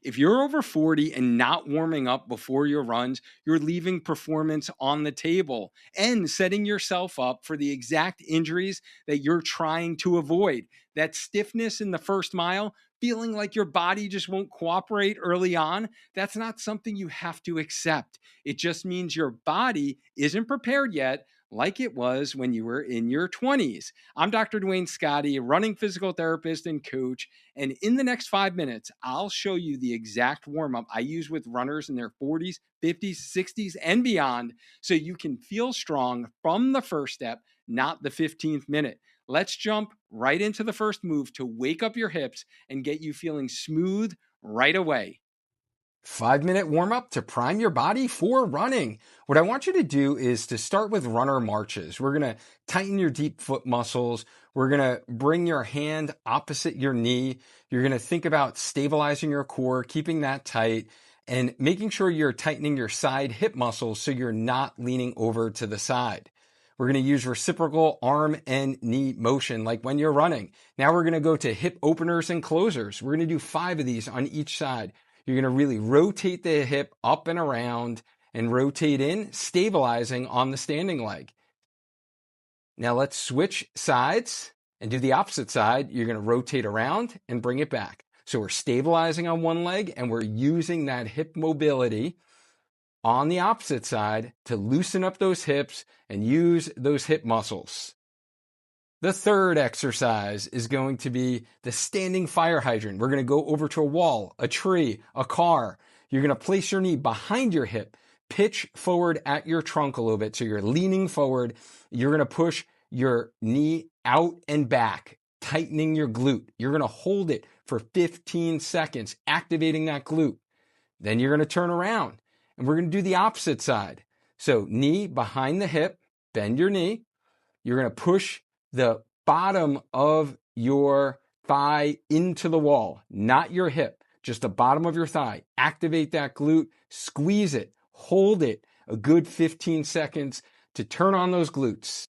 If you're over 40 and not warming up before your runs, you're leaving performance on the table and setting yourself up for the exact injuries that you're trying to avoid. That stiffness in the first mile, feeling like your body just won't cooperate early on, that's not something you have to accept. It just means your body isn't prepared yet, like it was when you were in your 20s. I'm Dr. Duane Scotti, running physical therapist and coach. And in the next 5 minutes, I'll show you the exact warm up I use with runners in their 40s, 50s, 60s, and beyond so you can feel strong from the first step, not the 15th minute. Let's jump right into the first move to wake up your hips and get you feeling smooth right away. 5-minute warm up to prime your body for running. What I want you to do is to start with runner marches. We're going to tighten your deep foot muscles. We're going to bring your hand opposite your knee. You're going to think about stabilizing your core, keeping that tight, and making sure you're tightening your side hip muscles so you're not leaning over to the side. We're going to use reciprocal arm and knee motion like when you're running. Now we're going to go to hip openers and closers. We're going to do 5 of these on each side. You're going to really rotate the hip up and around and rotate in, stabilizing on the standing leg. Now let's switch sides and do the opposite side. You're going to rotate around and bring it back. So we're stabilizing on one leg and we're using that hip mobility on the opposite side to loosen up those hips and use those hip muscles. The third exercise is going to be the standing fire hydrant. We're going to go over to a wall, a tree, a car. You're going to place your knee behind your hip, pitch forward at your trunk a little bit. So you're leaning forward. You're going to push your knee out and back, tightening your glute. You're going to hold it for 15 seconds, activating that glute. Then you're going to turn around and we're going to do the opposite side. So knee behind the hip, bend your knee. You're going to push the bottom of your thigh into the wall, not your hip, just the bottom of your thigh. Activate that glute, squeeze it, hold it a good 15 seconds to turn on those glutes.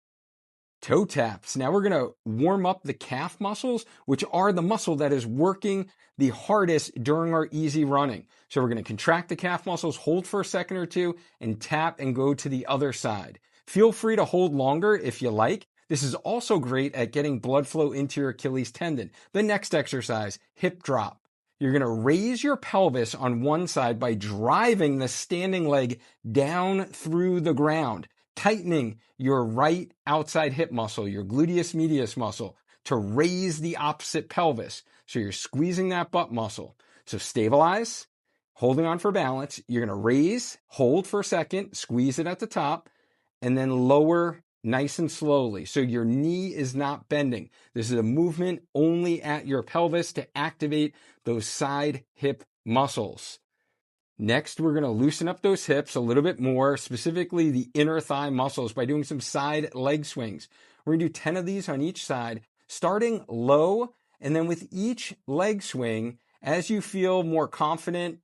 Toe taps. Now we're going to warm up the calf muscles, which are the muscle that is working the hardest during our easy running. So we're going to contract the calf muscles, hold for a second or two, and tap and go to the other side. Feel free to hold longer if you like. This is also great at getting blood flow into your Achilles tendon. The next exercise, hip drop. You're going to raise your pelvis on one side by driving the standing leg down through the ground, tightening your right outside hip muscle, your gluteus medius muscle, to raise the opposite pelvis. So you're squeezing that butt muscle. So stabilize, holding on for balance. You're going to raise, hold for a second, squeeze it at the top, and then lower nice and slowly. So your knee is not bending. This is a movement only at your pelvis to activate those side hip muscles. Next, we're going to loosen up those hips a little bit more, specifically the inner thigh muscles, by doing some side leg swings. We're going to do 10 of these on each side, starting low, and then with each leg swing, as you feel more confident,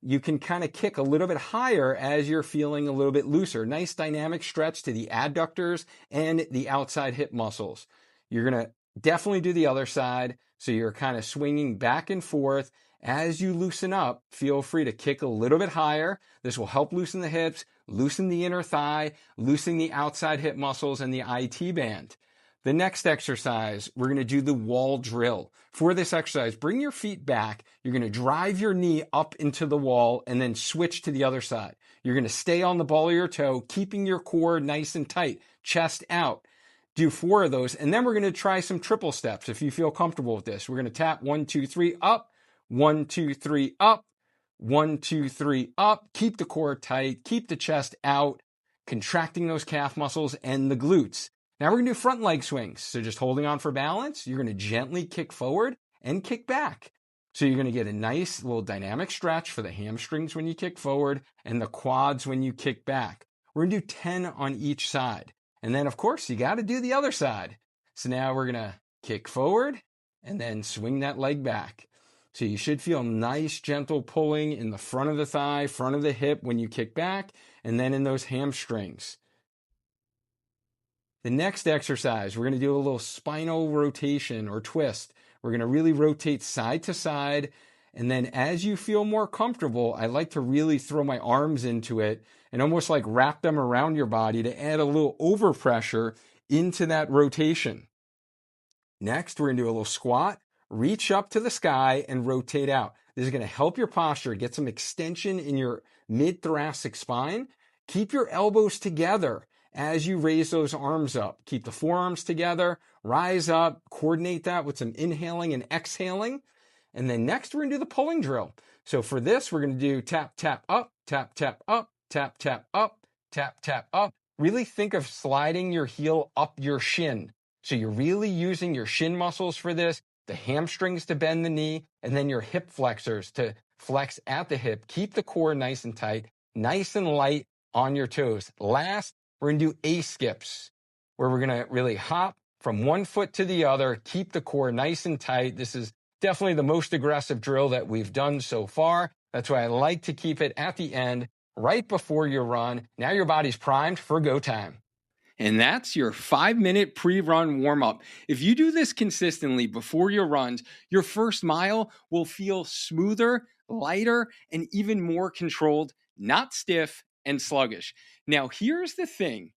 you can kind of kick a little bit higher as you're feeling a little bit looser. Nice dynamic stretch to the adductors and the outside hip muscles. You're going to definitely do the other side. So you're kind of swinging back and forth. As you loosen up, feel free to kick a little bit higher. This will help loosen the hips, loosen the inner thigh, loosen the outside hip muscles and the IT band. The next exercise, we're going to do the wall drill. For this exercise, bring your feet back. You're going to drive your knee up into the wall and then switch to the other side. You're going to stay on the ball of your toe, keeping your core nice and tight, chest out. Do 4 of those, and then we're going to try some triple steps if you feel comfortable with this. We're going to tap 1, 2, 3, up, 1, 2, 3, up, 1, 2, 3, up. Keep the core tight, keep the chest out, contracting those calf muscles and the glutes. Now we're going to do front leg swings. So just holding on for balance, you're going to gently kick forward and kick back. So you're going to get a nice little dynamic stretch for the hamstrings when you kick forward and the quads when you kick back. We're going to do 10 on each side. And then, of course, you got to do the other side. So now we're going to kick forward and then swing that leg back. So you should feel nice, gentle pulling in the front of the thigh, front of the hip when you kick back, and then in those hamstrings. The next exercise, we're going to do a little spinal rotation or twist. We're going to really rotate side to side And then as you feel more comfortable, I like to really throw my arms into it and almost like wrap them around your body to add a little overpressure into that rotation. Next, we're going to do a little squat, reach up to the sky and rotate out. This is going to help your posture, get some extension in your mid-thoracic spine. Keep your elbows together as you raise those arms up. Keep the forearms together, rise up, coordinate that with some inhaling and exhaling. And then next, we're going to do the pulling drill. So for this, we're going to do tap, tap, up, tap, tap, up, tap, tap, up, tap, tap, up. Really think of sliding your heel up your shin. So you're really using your shin muscles for this, the hamstrings to bend the knee, and then your hip flexors to flex at the hip. Keep the core nice and tight, nice and light on your toes. Last, we're going to do A skips, where we're going to really hop from one foot to the other, keep the core nice and tight. This is definitely the most aggressive drill that we've done so far. That's why I like to keep it at the end, right before your run. Now your body's primed for go time. And that's your 5-minute pre-run warm-up. If you do this consistently before your runs, your first mile will feel smoother, lighter, and even more controlled, not stiff and sluggish. Now, here's the thing.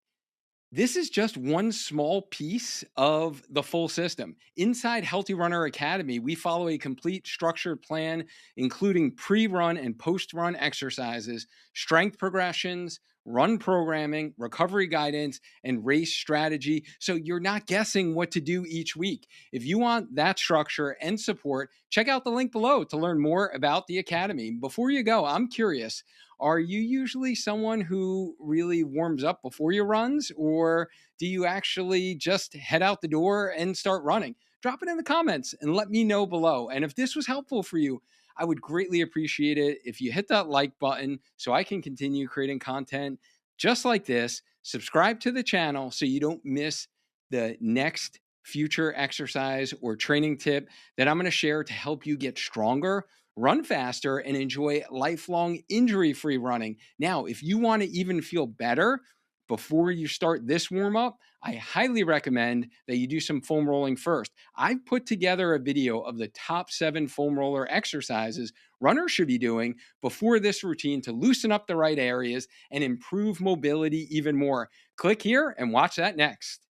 This is just one small piece of the full system. Inside Healthy Runner Academy, we follow a complete structured plan, including pre-run and post-run exercises, strength progressions, run programming, recovery guidance, and race strategy. So you're not guessing what to do each week. If you want that structure and support, check out the link below to learn more about the Academy. Before you go, I'm curious, are you usually someone who really warms up before your runs, or do you actually just head out the door and start running? Drop it in the comments and let me know below. And if this was helpful for you, I would greatly appreciate it if you hit that like button so I can continue creating content just like this. Subscribe to the channel so you don't miss the next future exercise or training tip that I'm going to share to help you get stronger, run faster, and enjoy lifelong injury-free running. Now, if you want to even feel better before you start this warm-up, I highly recommend that you do some foam rolling first. I've put together a video of the top 7 foam roller exercises runners should be doing before this routine to loosen up the right areas and improve mobility even more. Click here and watch that next.